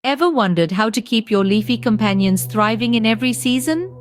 Ever wondered how to keep your leafy companions thriving in every season?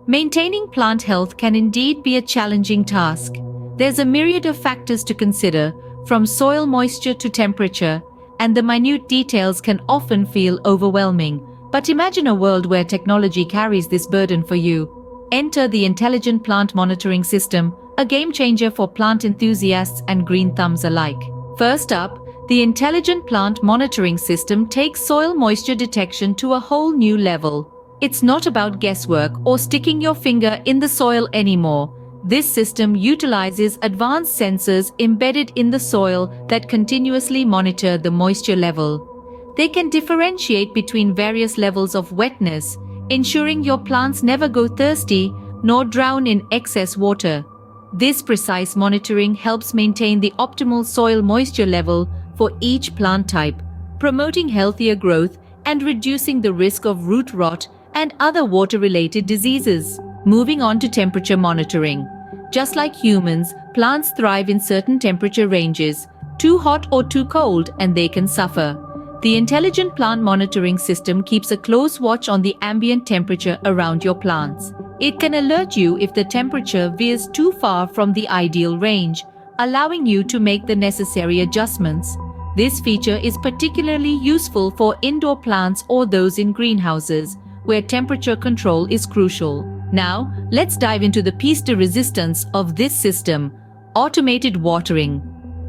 Maintaining plant health can indeed be a challenging task. There's a myriad of factors to consider, from soil moisture to temperature, and the minute details can often feel overwhelming. But imagine a world where technology carries this burden for you. Enter the Intelligent Plant Monitoring System, a game changer for plant enthusiasts and green thumbs alike. First up, the Intelligent Plant Monitoring System takes soil moisture detection to a whole new level. It's not about guesswork or sticking your finger in the soil anymore. This system utilizes advanced sensors embedded in the soil that continuously monitor the moisture level. They can differentiate between various levels of wetness, ensuring your plants never go thirsty nor drown in excess water. This precise monitoring helps maintain the optimal soil moisture level for each plant type, promoting healthier growth and reducing the risk of root rot and other water-related diseases. Moving on to temperature monitoring. Just like humans, plants thrive in certain temperature ranges, too hot or too cold, and they can suffer. The Intelligent Plant Monitoring System keeps a close watch on the ambient temperature around your plants. It can alert you if the temperature veers too far from the ideal range, allowing you to make the necessary adjustments. This feature is particularly useful for indoor plants or those in greenhouses, where temperature control is crucial. Now, let's dive into the piece de resistance of this system: automated watering.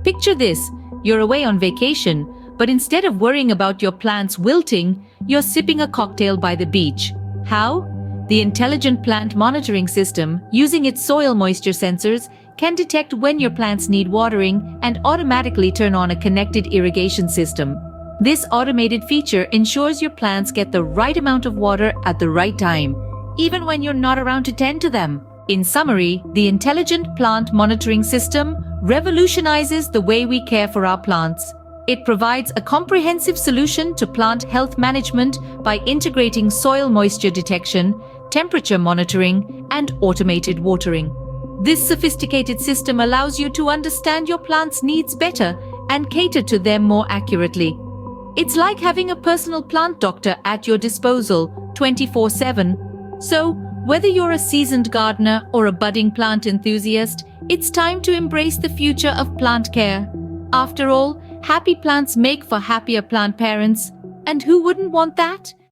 Picture this: you're away on vacation, but instead of worrying about your plants wilting, you're sipping a cocktail by the beach. How? The Intelligent Plant Monitoring System, using its soil moisture sensors, can detect when your plants need watering and automatically turn on a connected irrigation system. This automated feature ensures your plants get the right amount of water at the right time, even when you're not around to tend to them. In summary, the Intelligent Plant Monitoring System revolutionizes the way we care for our plants. It provides a comprehensive solution to plant health management by integrating soil moisture detection, temperature monitoring, and automated watering. This sophisticated system allows you to understand your plant's needs better and cater to them more accurately. It's like having a personal plant doctor at your disposal 24/7. So, whether you're a seasoned gardener or a budding plant enthusiast, it's time to embrace the future of plant care. After all, happy plants make for happier plant parents, and who wouldn't want that?